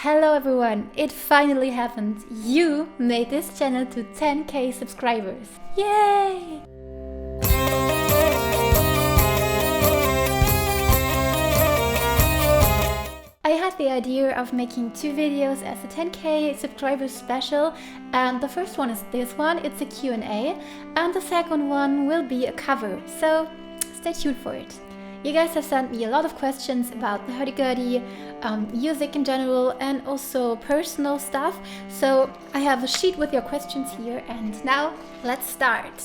Hello everyone, it finally happened. You made this channel to 10k subscribers. Yay! I had the idea of making two videos as a 10k subscribers special, and the first one is this one, it's a Q&A, and the second one will be a cover, so stay tuned for it. You guys have sent me a lot of questions about the hurdy-gurdy, music in general, and also personal stuff. So I have a sheet with your questions here, and now let's start.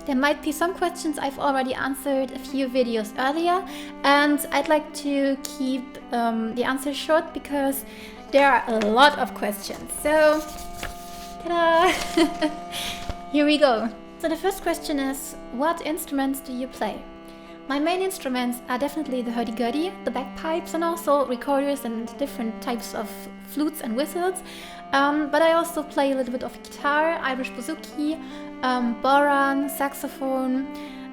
There might be some questions I've already answered a few videos earlier, and I'd like to keep the answers short because there are a lot of questions. So, ta-da! Here we go. So the first question is, what instruments do you play? My main instruments are definitely the hurdy-gurdy, the bagpipes, and also recorders and different types of flutes and whistles. But I also play a little bit of guitar, Irish bouzouki, boran, saxophone.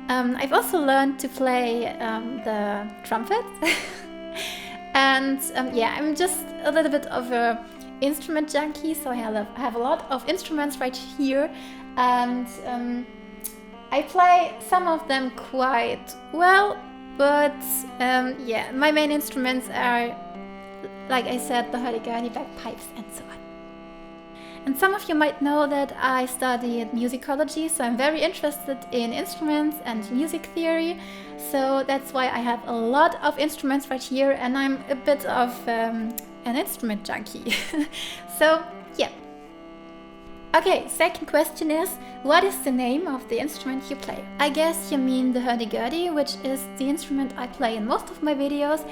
I've also learned to play the trumpet. And yeah, I'm just a little bit of a instrument junkie, so I have a lot of instruments right here. And I play some of them quite well, but yeah, my main instruments are, like I said, the hurdy-gurdy, bagpipes, and so on. And some of you might know that I studied musicology, so I'm very interested in instruments and music theory. So that's why I have a lot of instruments right here, and I'm a bit of an instrument junkie. So yeah. Okay, second question is, what is the name of the instrument you play? I guess you mean the hurdy-gurdy, which is the instrument I play in most of my videos.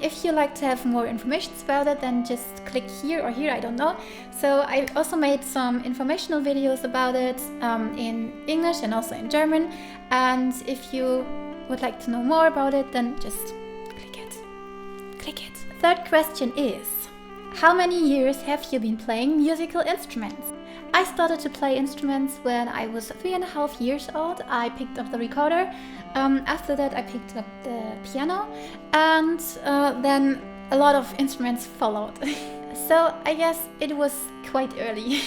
If you like to have more information about it, then just click here or here, I don't know. So I also made some informational videos about it in English and also in German. And if you would like to know more about it, then just click it. Click it. Third question is, how many years have you been playing musical instruments? I started to play instruments when I was 3.5 years old. I picked up the recorder. After that I picked up the piano, and then a lot of instruments followed. So I guess it was quite early.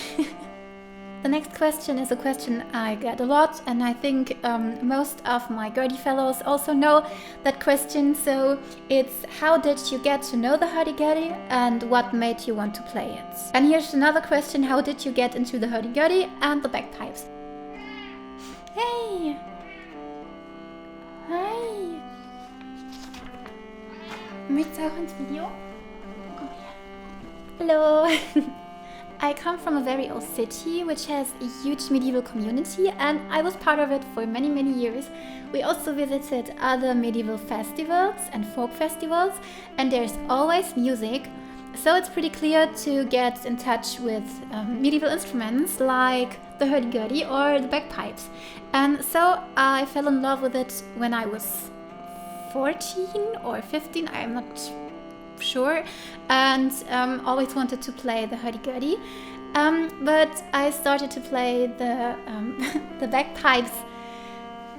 The next question is a question I get a lot, and I think most of my Gurdy fellows also know that question. So it's, how did you get to know the hurdy-gurdy and what made you want to play it? And here's another question, how did you get into the hurdy-gurdy and the bagpipes? Hey! Hi! Möchtest du auch ins Video? Komm her. Hello! I come from a very old city which has a huge medieval community, and I was part of it for many years. We also visited other medieval festivals and folk festivals, and there's always music, so it's pretty clear to get in touch with medieval instruments like the hurdy-gurdy or the bagpipes. And so I fell in love with it when I was 14 or 15, I'm not sure, and always wanted to play the hurdy-gurdy, but I started to play the the bagpipes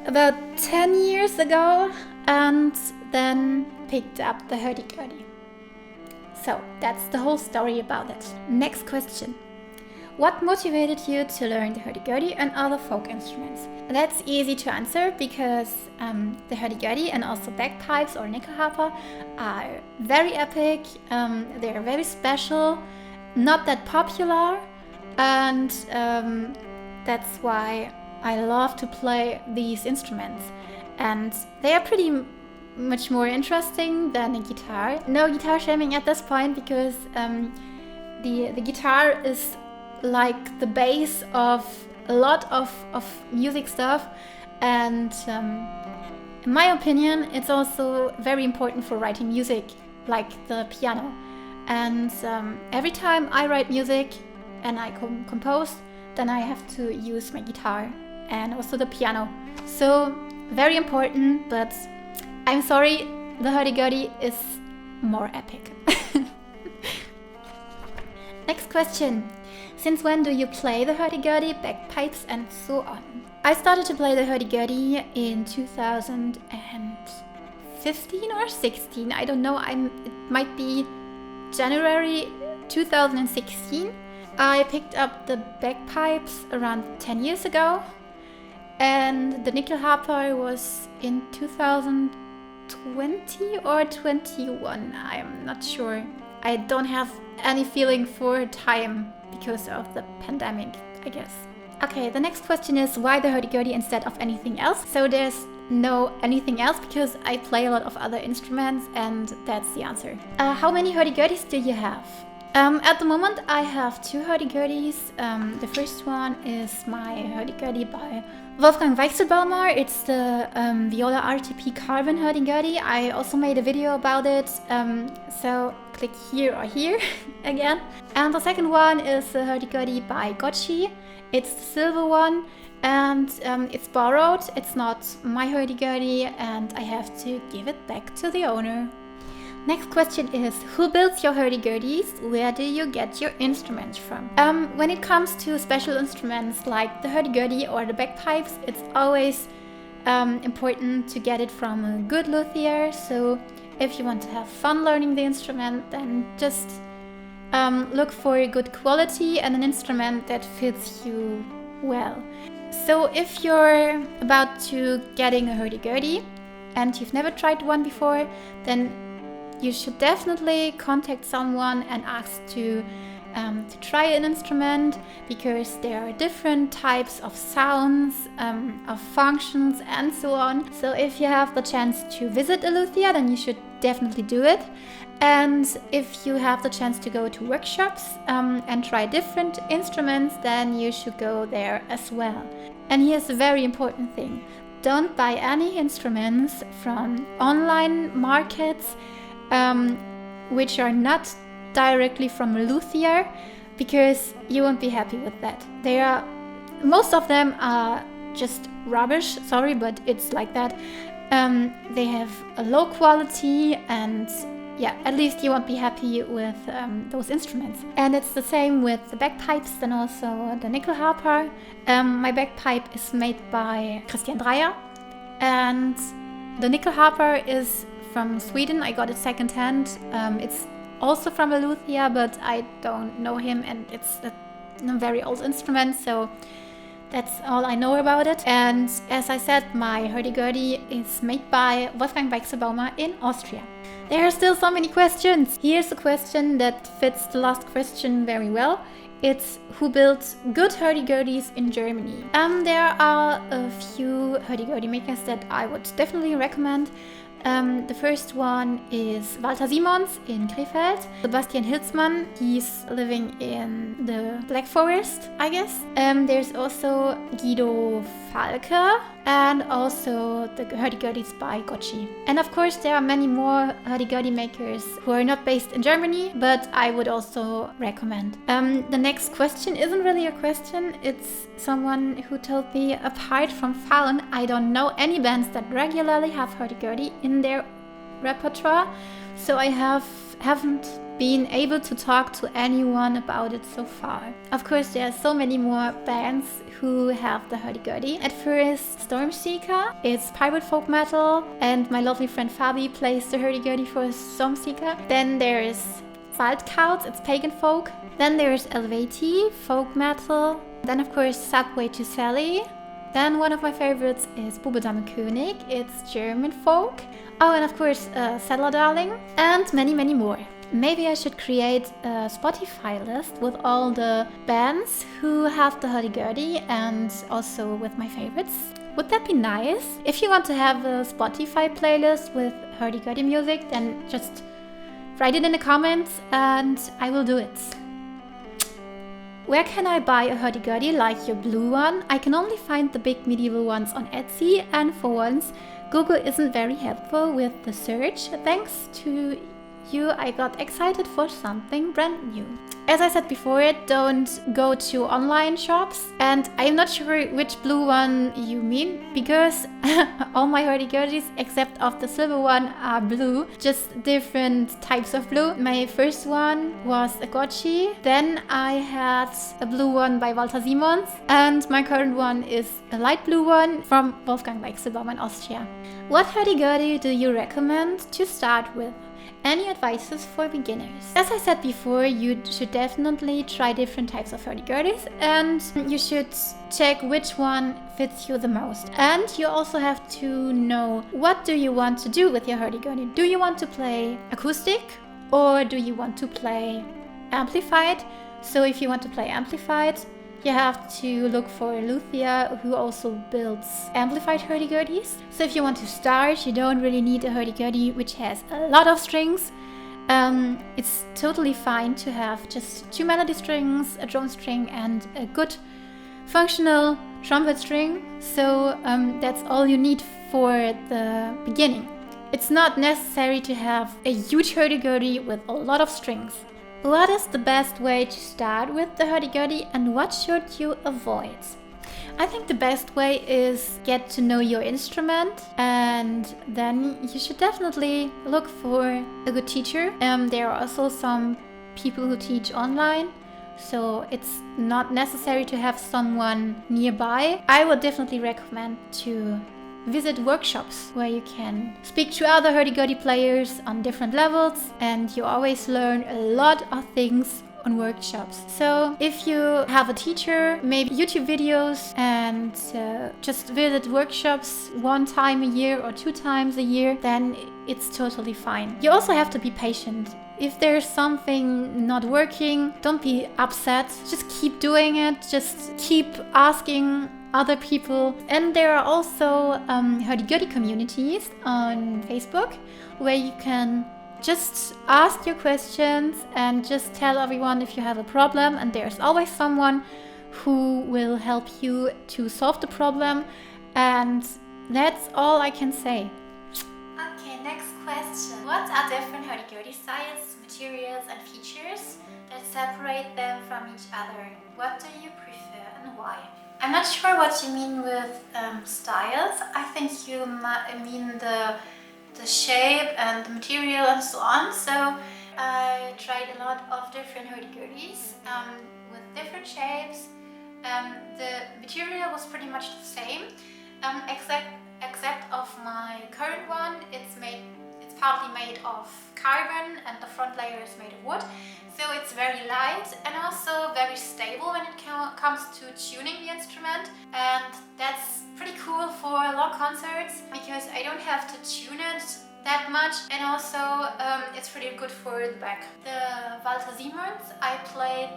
about 10 years ago, and then picked up the hurdy-gurdy. So that's the whole story about it. Next question. What motivated you to learn the hurdy-gurdy and other folk instruments? That's easy to answer because the hurdy-gurdy and also bagpipes or nyckelharpa are very epic, they're very special, not that popular, and that's why I love to play these instruments. And they are pretty much more interesting than a guitar. No guitar shaming at this point, because the guitar is like the base of a lot of music stuff, and in my opinion it's also very important for writing music, like the piano. And every time I write music and I compose, then I have to use my guitar and also the piano. So very important, but I'm sorry, the hurdy-gurdy is more epic. Next question. Since when do you play the hurdy-gurdy, bagpipes, and so on? I started to play the hurdy-gurdy in 2015 or 16. I don't know. It might be January 2016. I picked up the bagpipes around 10 years ago, and the nickel harper was in 2020 or 21. I'm not sure. I don't have any feeling for time because of the pandemic, I guess. Okay, the next question is why the hurdy-gurdy instead of anything else? So there's no anything else because I play a lot of other instruments, and that's the answer. How many hurdy-gurdys do you have? At the moment I have 2 hurdy-gurdys. The first one is my hurdy-gurdy by Wolfgang Weichselbaumer. It's the Viola RTP Carbon hurdy-gurdy. I also made a video about it, so click here or here again. And the second one is the hurdy-gurdy by Goodurdy. It's the silver one, and it's borrowed. It's not my hurdy-gurdy, and I have to give it back to the owner. Next question is, who builds your hurdy-gurdys? Where do you get your instruments from? When it comes to special instruments like the hurdy-gurdy or the bagpipes, it's always important to get it from a good luthier. So if you want to have fun learning the instrument, then just look for a good quality and an instrument that fits you well. So if you're about to getting a hurdy-gurdy and you've never tried one before, then you should definitely contact someone and ask to try an instrument, because there are different types of sounds, of functions and so on. So if you have the chance to visit a luthier, then you should definitely do it. And if you have the chance to go to workshops and try different instruments, then you should go there as well. And here's a very important thing. Don't buy any instruments from online markets which are not directly from a luthier, because you won't be happy with that. Most of them are just rubbish, sorry, but it's like that. They have a low quality, and yeah, at least you won't be happy with those instruments. And it's the same with the bagpipes, then also the nickel harper. My bagpipe is made by Drehleier, and the nickel harper is from Sweden. I got it secondhand. It's also from a luthier, but I don't know him, and it's a very old instrument, so that's all I know about it. And as I said, my hurdy-gurdy is made by Wolfgang Weichselbaumer in Austria. There are still so many questions. Here's a question that fits the last question very well. It's who builds good hurdy-gurdys in Germany. There are a few hurdy-gurdy makers that I would definitely recommend. The first one is Walter Simons in Krefeld. Sebastian Hilsmann, he's living in the Black Forest, I guess. There's also Guido Falke, and also the hurdy-gurdys by Goodurdy. And of course there are many more hurdy-gurdy makers who are not based in Germany, but I would also recommend. The next question isn't really a question, it's someone who told me, apart from Falun, I don't know any bands that regularly have hurdy-gurdy in their repertoire, so I haven't been able to talk to anyone about it so far. Of course, there are so many more bands who have the hurdy-gurdy. At first, Stormseeker, it's pirate folk metal, and my lovely friend Fabi plays the hurdy-gurdy for Stormseeker. Then there's Waldkauz, it's pagan folk. Then there's Helveti, folk metal. Then of course Subway to Sally. Then one of my favorites is Bube Dame König, it's German folk. Oh, and of course Settler Darling, and many, many more. Maybe I should create a Spotify list with all the bands who have the hurdy-gurdy, and also with my favorites. Would that be nice? If you want to have a Spotify playlist with hurdy-gurdy music, then just write it in the comments and I will do it. Where can I buy a hurdy-gurdy like your blue one? I can only find the big medieval ones on Etsy, and for once Google isn't very helpful with the search. Thanks to you, I got excited for something brand new. As I said before, don't go to online shops, and I'm not sure which blue one you mean, because all my hurdy-gurdys except of the silver one are blue, just different types of blue. My first one was a Goodurdy, then I had a blue one by Walter Simons, and my current one is a light blue one from Wolfgang Weichselbaumer in Austria. What hurdy-gurdy do you recommend to start with? any advices for beginners. As I said before, you should definitely try different types of hurdy-gurdys, and you should check which one fits you the most. And you also have to know, what do you want to do with your hurdy-gurdy? Do you want to play acoustic, or do you want to play amplified? So if you want to play amplified, you have to look for a luthier who also builds amplified hurdy-gurdys. So if you want to start, you don't really need a hurdy-gurdy which has a lot of strings. It's totally fine to have just 2 melody strings, a drum string, and a good functional trumpet string. So that's all you need for the beginning. It's not necessary to have a huge hurdy-gurdy with a lot of strings. What is the best way to start with the hurdy-gurdy, and what should you avoid? I think the best way is get to know your instrument, and then you should definitely look for a good teacher. There are also some people who teach online, so it's not necessary to have someone nearby. I would definitely recommend to visit workshops where you can speak to other hurdy-gurdy players on different levels, and you always learn a lot of things on workshops. So if you have a teacher, maybe YouTube videos, and just visit workshops 1 time a year or 2 times a year, then it's totally fine. You also have to be patient. If there's something not working, don't be upset. Just keep doing it. Just keep asking other people. And there are also hurdy-gurdy communities on Facebook where you can just ask your questions and just tell everyone if you have a problem, and there's always someone who will help you to solve the problem. And that's all I can say. Okay, next question. What are different hurdy-gurdy styles, materials and features that separate them from each other? What do you prefer and why? I'm not sure what you mean with styles. I think you mean the shape and the material and so on. So I tried a lot of different hurdy-gurdys with different shapes. The material was pretty much the same, except of my current one. It's partly made of carbon and the front layer is made of wood. So it's very light and also very stable when it comes to tuning the instrument, and that's pretty cool for long concerts because I don't have to tune it that much, and also it's pretty good for the back. The Walter Siemens I played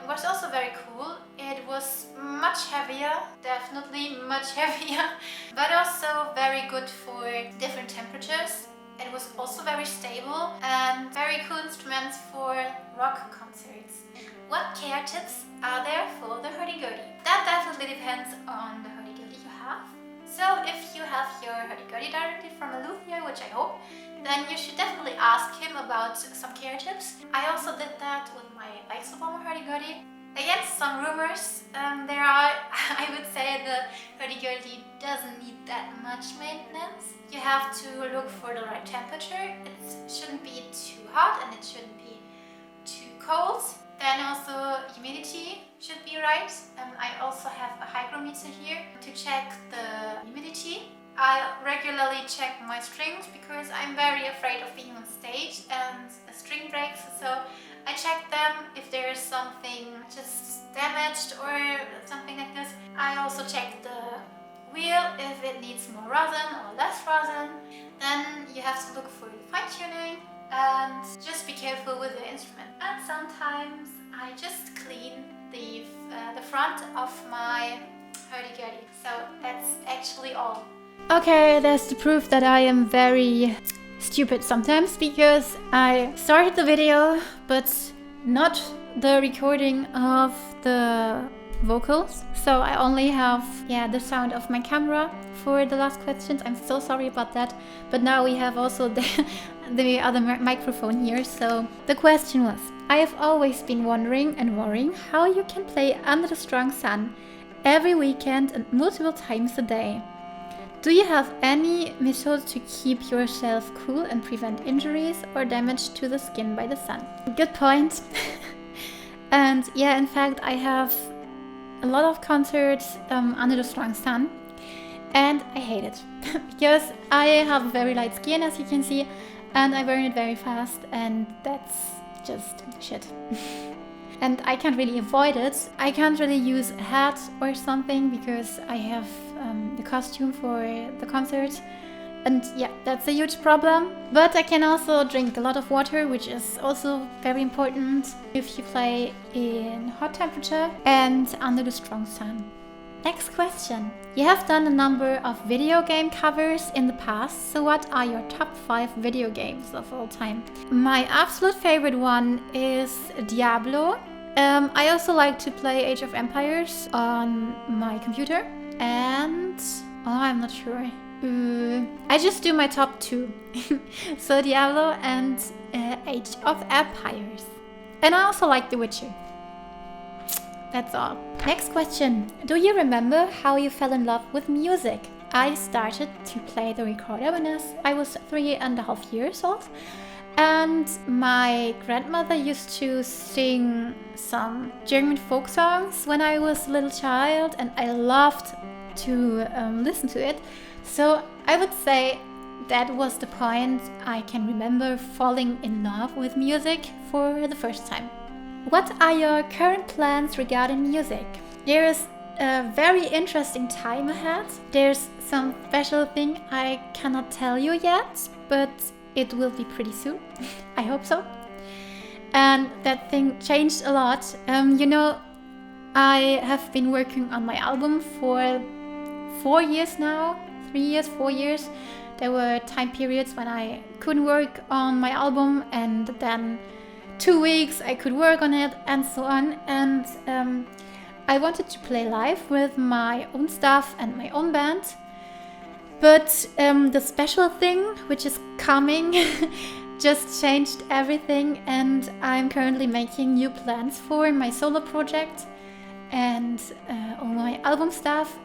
was also very cool. It was much heavier, definitely much heavier, but also very good for different temperatures. It was also very stable and very cool instruments for rock concerts. What care tips are there for the hurdy-gurdy? That definitely depends on the hurdy-gurdy you have. So if you have your hurdy-gurdy directly from a luthier, which I hope, then you should definitely ask him about some care tips. I also did that with my bagpipes hurdy-gurdy. Against some rumors, there are, I would say the hurdy-gurdy doesn't need that much maintenance. You have to look for the right temperature. It shouldn't be too hot and it shouldn't be too cold. Then also humidity should be right. I also have a hygrometer here to check the humidity. I regularly check my strings because I'm very afraid of being on stage and the string breaks, so I check them if there is something just damaged or something like this. I also check the wheel if it needs more rosin or less rosin. Then you have to look for fine tuning and just be careful with the instrument. And sometimes I just clean the front of my hurdy-gurdy. So that's actually all. Okay, that's the proof that I am very stupid sometimes, because I started the video but not the recording of the vocals, so I only have the sound of my camera for the last questions. I'm so sorry about that, but now we have also the other microphone here. So the question was, I have always been wondering and worrying how you can play under the strong sun every weekend and multiple times a day. Do you have any methods to keep yourself cool and prevent injuries or damage to the skin by the sun? Good point. And yeah, in fact, I have a lot of concerts under the strong sun, and I hate it because I have very light skin, as you can see, and I burn it very fast, and that's just shit. And I can't really avoid it. I can't really use a hat or something because I have the costume for the concert. And yeah, that's a huge problem. But I can also drink a lot of water, which is also very important if you play in hot temperature and under the strong sun. Next question. You have done a number of video game covers in the past, so what are your top 5 video games of all time? My absolute favorite one is Diablo. I also like to play Age of Empires on my computer, and I'm not sure. I just do my top 2. So Diablo and Age of Empires. And I also like The Witcher. That's all. Next question. Do you remember how you fell in love with music? I started to play the recorder when I was 3.5 years old. And my grandmother used to sing some German folk songs when I was a little child, and I loved to listen to it. So I would say that was the point I can remember falling in love with music for the first time. What are your current plans regarding music? There is a very interesting time ahead. There's some special thing I cannot tell you yet, but it will be pretty soon. I hope so. And that thing changed a lot. I have been working on my album for 4 years now. 3 years, 4 years. There were time periods when I couldn't work on my album, and then 2 weeks I could work on it, and so on. And I wanted to play live with my own stuff and my own band. But the special thing, which is coming, just changed everything, and I'm currently making new plans for my solo project and all my album stuff.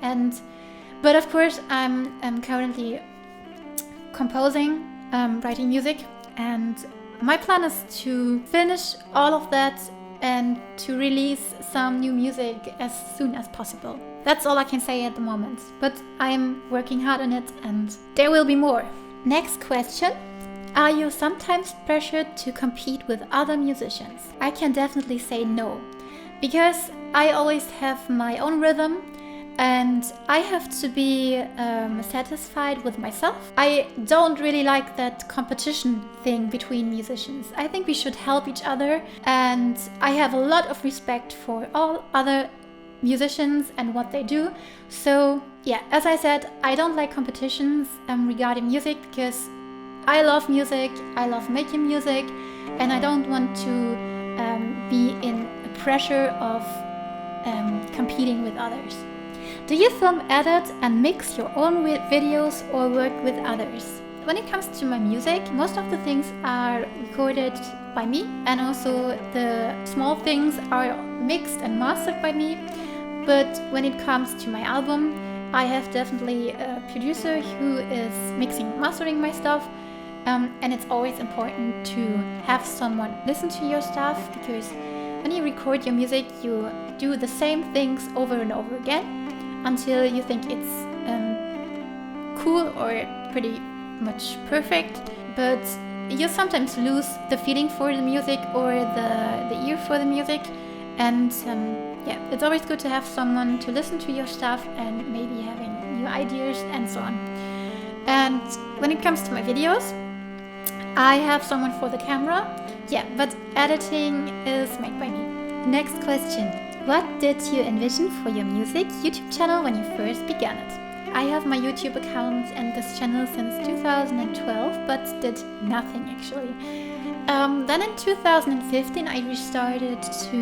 But of course, I'm currently composing, writing music, and my plan is to finish all of that and to release some new music as soon as possible. That's all I can say at the moment, but I'm working hard on it, and there will be more. Next question. Are you sometimes pressured to compete with other musicians? I can definitely say no, because I always have my own rhythm, and I have to be satisfied with myself. I don't really like that competition thing between musicians. I think we should help each other, and I have a lot of respect for all other musicians and what they do. So yeah, as I said, I don't like competitions regarding music, because I love music, I love making music, and I don't want to be in a pressure of competing with others. Do you film, edit and mix your own videos or work with others? When it comes to my music, most of the things are recorded by me, and also the small things are mixed and mastered by me. But when it comes to my album, I have definitely a producer who is mixing and mastering my stuff. And it's always important to have someone listen to your stuff, because when you record your music, you do the same things over and over again until you think it's cool or pretty much perfect. But you sometimes lose the feeling for the music or the ear for the music. And yeah, it's always good to have someone to listen to your stuff and maybe having new ideas and so on. And when it comes to my videos, I have someone for the camera, yeah, but editing is made by me. Next question. What did you envision for your music YouTube channel when you first began it? I have my YouTube account and this channel since 2012, but did nothing actually. Then in 2015 I restarted to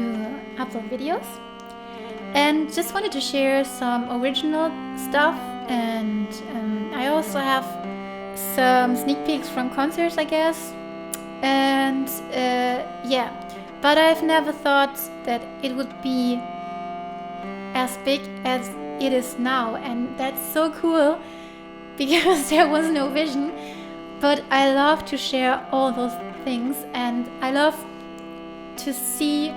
upload videos and just wanted to share some original stuff, and I also have some sneak peeks from concerts, I guess. And yeah, but I've never thought that it would be as big as it is now, and that's so cool because there was no vision. But I love to share all those things, and I love to see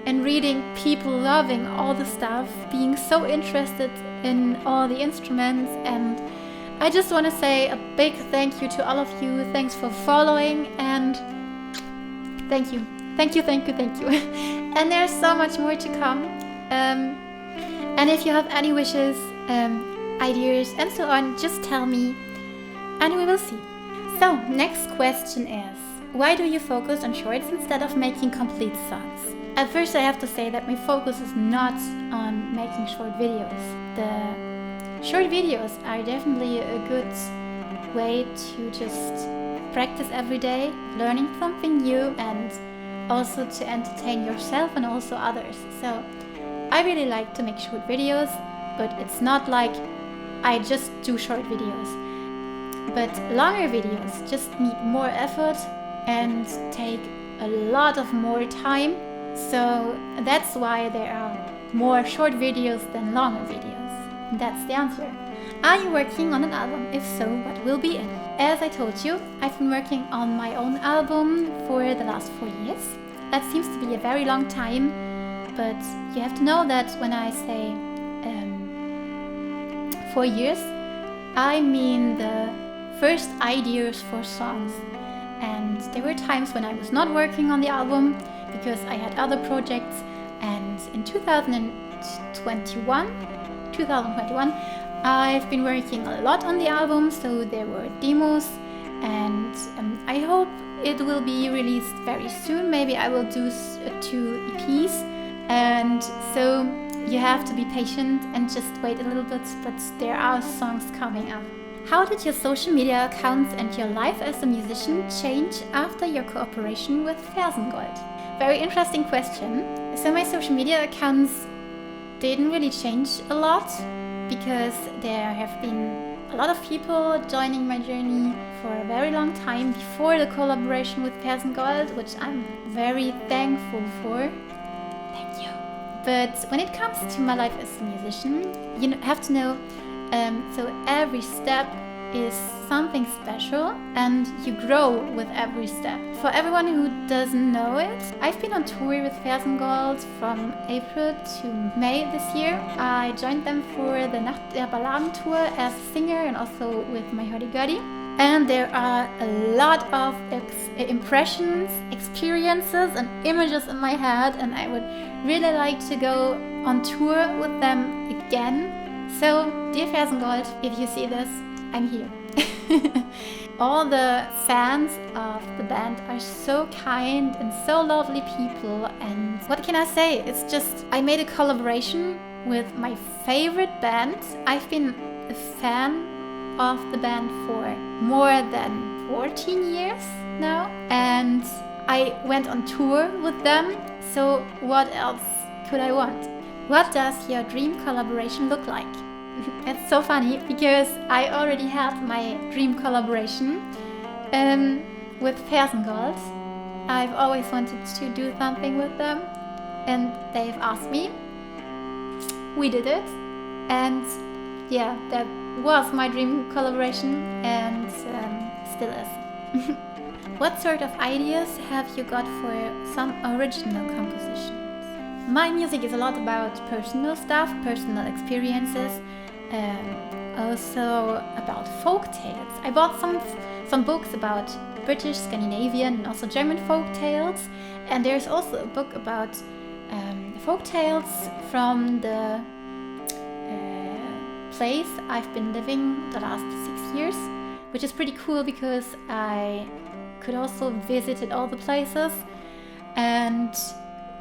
and reading people loving all the stuff, being so interested in all the instruments and I just want to say a big thank you to all of you. Thanks for following, and thank you. Thank you. And there's so much more to come. And if you have any wishes, ideas and so on, just tell me and we will see. So, next question is, why do you focus on shorts instead of making complete songs? At first I have to say that my focus is not on making short videos. The short videos are definitely a good way to just practice every day, learning something new, and also to entertain yourself and also others. So I really like to make short videos, but it's not like I just do short videos. But longer videos just need more effort and take a lot of more time. So that's why there are more short videos than longer videos. That's the answer. Are you working on an album? If so, what will be it? As I told you, I've been working on my own album for the last 4 years. That seems to be a very long time, but you have to know that when I say 4 years, I mean the first ideas for songs. And there were times when I was not working on the album because I had other projects, and in 2021 I've been working a lot on the album, so there were demos, and I hope it will be released very soon. Maybe I will do 2 EPs, and so you have to be patient and just wait a little bit, but there are songs coming up. How did your social media accounts and your life as a musician change after your cooperation with Fersengold? Very interesting question. So my social media accounts didn't really change a lot because there have been a lot of people joining my journey for a very long time before the collaboration with Fersengold, which I'm very thankful for. Thank you. But when it comes to my life as a musician, you have to know, so every step is something special and you grow with every step. For everyone who doesn't know it, I've been on tour with Fersengold from April to May this year. I joined them for the Nacht der Balladen tour as a singer and also with my hurdygurdy. And there are a lot of impressions, experiences and images in my head, and I would really like to go on tour with them again. So, dear Fersengold, if you see this, I'm here. All the fans of the band are so kind and so lovely people, and what can I say? It's just, I made a collaboration with my favorite band. I've been a fan of the band for more than 14 years now, and I went on tour with them, so what else could I want? What does your dream collaboration look like? It's so funny because I already had my dream collaboration with Fersengold. I've always wanted to do something with them, and they've asked me. We did it, and yeah, that was my dream collaboration and still is. What sort of ideas have you got for some original compositions? My music is a lot about personal stuff, personal experiences, also about folk tales. I bought some books about British, Scandinavian and also German folk tales, and there's also a book about folk tales from the place I've been living the last 6 years, which is pretty cool because I could also visit all the places, and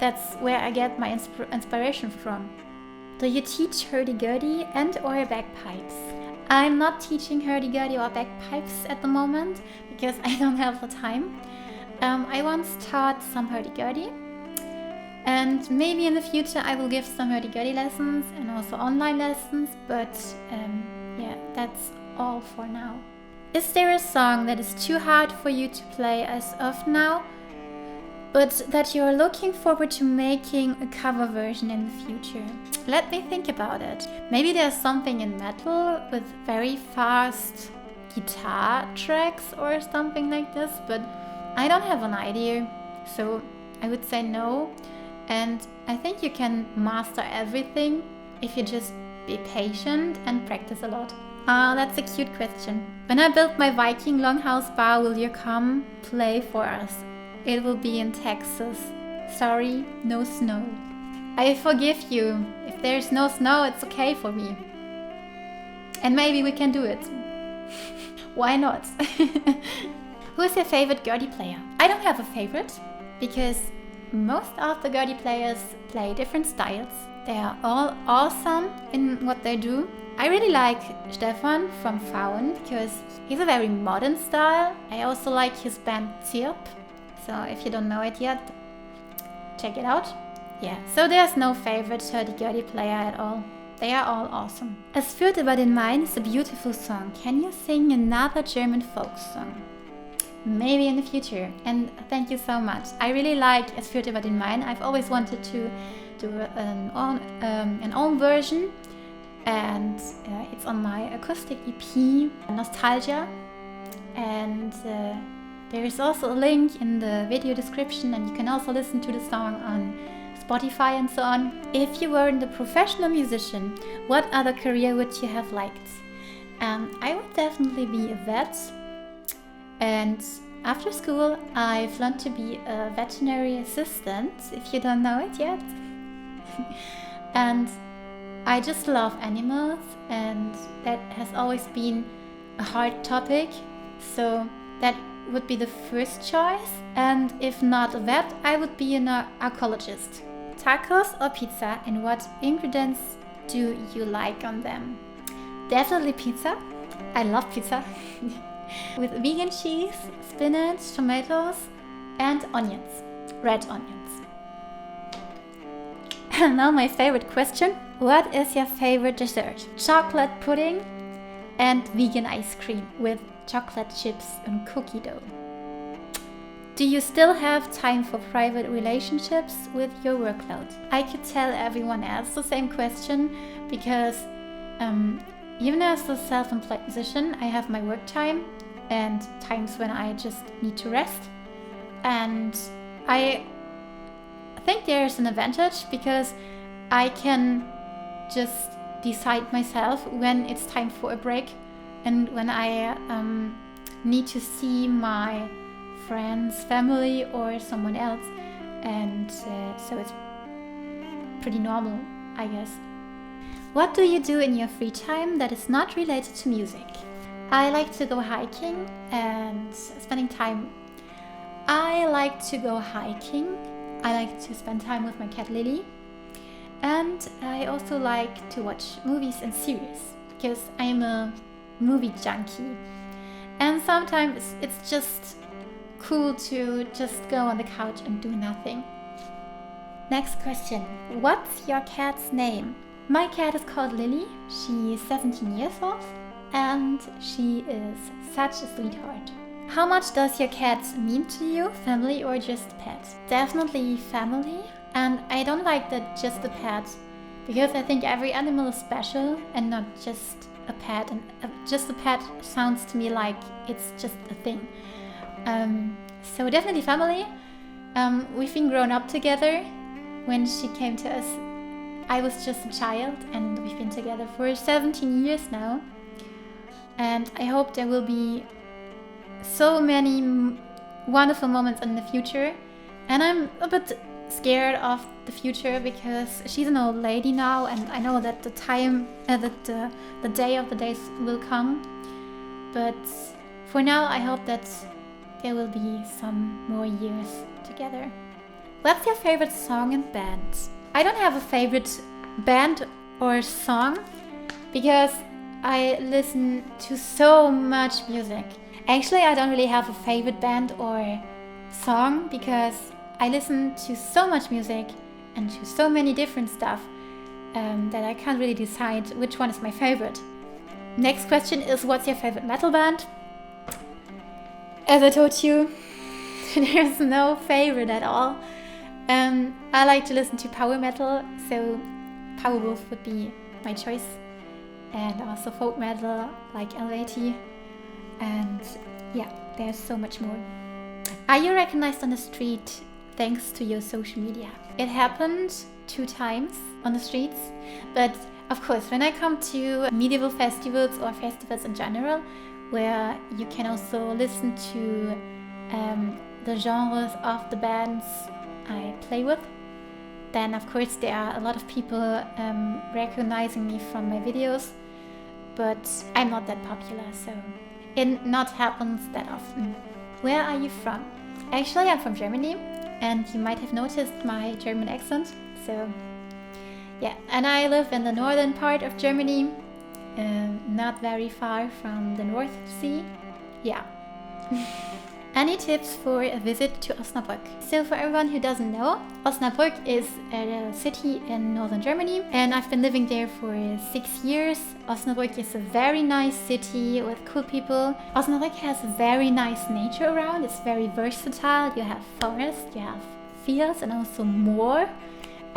that's where I get my inspiration from. Do you teach hurdy-gurdy and or bagpipes? I'm not teaching hurdy-gurdy or bagpipes at the moment because I don't have the time. I once taught some hurdy-gurdy, and maybe in the future I will give some hurdy-gurdy lessons and also online lessons, but yeah, that's all for now. Is there a song that is too hard for you to play as of now, but that you're looking forward to making a cover version in the future? Let me think about it. Maybe there's something in metal with very fast guitar tracks or something like this, but I don't have an idea, so I would say no. And I think you can master everything if you just be patient and practice a lot. Ah, that's a cute question. When I build my Viking longhouse bar, will you come play for us? It will be in Texas. Sorry, no snow. I forgive you. If there's no snow, it's okay for me. And maybe we can do it. Why not? Who is your favorite Gurdy player? I don't have a favorite because most of the Gurdy players play different styles. They are all awesome in what they do. I really like Stefan from Faun because he's a very modern style. I also like his band Zirp. So if you don't know it yet, check it out. Yeah, so there's no favorite hurdy-gurdy player at all. They are all awesome. Es führt über den Main is a beautiful song. Can you sing another German folk song? Maybe in the future. And thank you so much. I really like Es führt über den Main. I've always wanted to do an own version. And it's on my acoustic EP, Nostalgia. And there is also a link in the video description, and you can also listen to the song on Spotify and so on. If you weren't a professional musician, what other career would you have liked? I would definitely be a vet. And after school, I've learned to be a veterinary assistant, if you don't know it yet. And I just love animals, and that has always been a hard topic. So that would be the first choice. And if not a vet, I would be an archaeologist. Tacos or pizza, and what ingredients do you like on them? Definitely pizza. I love pizza. With vegan cheese, spinach, tomatoes and onions. Red onions. And now my favorite question. What is your favorite dessert? Chocolate pudding and vegan ice cream with chocolate chips and cookie dough. Do you still have time for private relationships with your workload? I could tell everyone else the same question because even as a self-employed musician, I have my work time and times when I just need to rest. And I think there's an advantage because I can just decide myself when it's time for a break and when I need to see my friends, family or someone else, and so it's pretty normal, I guess. What do you do in your free time that is not related to music? I like to go hiking and spending time. I like to go hiking. I like to spend time with my cat Lily. And I also like to watch movies and series because I'm a movie junkie. And sometimes it's just cool to just go on the couch and do nothing. Next question. What's your cat's name? My cat is called Lily. She's 17 years old and she is such a sweetheart. How much does your cat mean to you? Family or just pet? Definitely family. And I don't like that just a pet because I think every animal is special and not just a pet. And just a pet sounds to me like it's just a thing. So definitely family. We've been grown up together. When she came to us, I was just a child, and we've been together for 17 years now. And I hope there will be so many wonderful moments in the future. And I'm a bit scared of the future because she's an old lady now, and I know that the time, that the day of the days will come. But for now, I hope that there will be some more years together. What's your favorite song and band? I don't have a favorite band or song because I listen to so much music. Actually, I don't really have a favorite band or song because I listen to so much music and to so many different stuff that I can't really decide which one is my favorite. Next question is, what's your favorite metal band? As I told you, there's no favorite at all. I like to listen to power metal, so Powerwolf would be my choice. And also folk metal like L80. And yeah, there's so much more. Are you recognized on the street thanks to your social media? It happened 2 times on the streets, but of course when I come to medieval festivals or festivals in general, where you can also listen to the genres of the bands I play with, then of course there are a lot of people recognizing me from my videos, but I'm not that popular, so it not happens that often. Where are you from? Actually, I'm from Germany, and you might have noticed my German accent, so yeah. And I live in the northern part of Germany, not very far from the North Sea. Yeah. Any tips for a visit to Osnabrück? So for everyone who doesn't know, Osnabrück is a city in northern Germany, and I've been living there for 6 years. Osnabrück is a very nice city with cool people. Osnabrück has very nice nature around. It's very versatile. You have forest, you have fields, and also moor.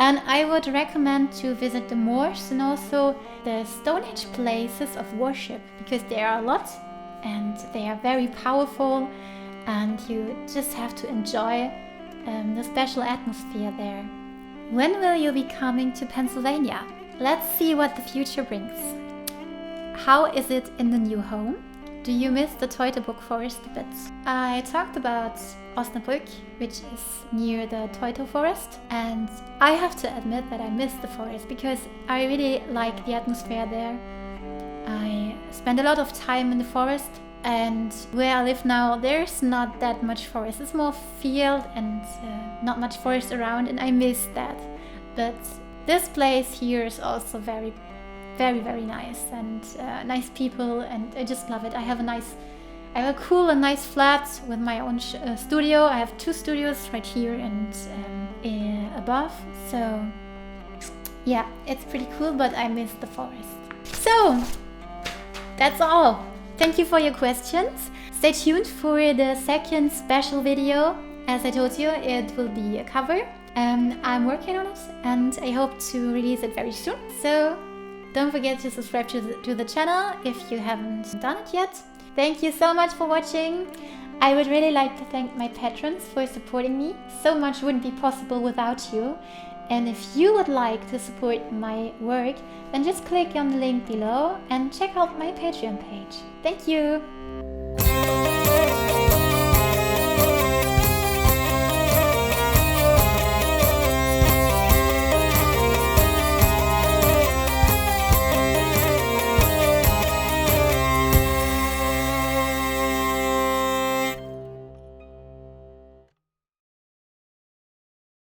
And I would recommend to visit the moors and also the Stone Age places of worship, because there are a lot and they are very powerful. And you just have to enjoy the special atmosphere there. When will you be coming to Pennsylvania? Let's see what the future brings. How is it in the new home? Do you miss the Teutoburg forest a bit? I talked about Osnabrück, which is near the Teuto forest, and I have to admit that I miss the forest because I really like the atmosphere there. I spend a lot of time in the forest. And where I live now, there's not that much forest. It's more field and not much forest around, and I miss that. But this place here is also very, very, very nice, and nice people, and I just love it. I have a cool and nice flat with my own studio. I have 2 studios right here and above. So yeah, it's pretty cool, but I miss the forest. So that's all. Thank you for your questions. Stay tuned for the second special video. As I told you, it will be a cover. I'm working on it and I hope to release it very soon. So don't forget to subscribe to the channel if you haven't done it yet. Thank you so much for watching. I would really like to thank my patrons for supporting me. So much wouldn't be possible without you. And if you would like to support my work, then just click on the link below and check out my Patreon page. Thank you!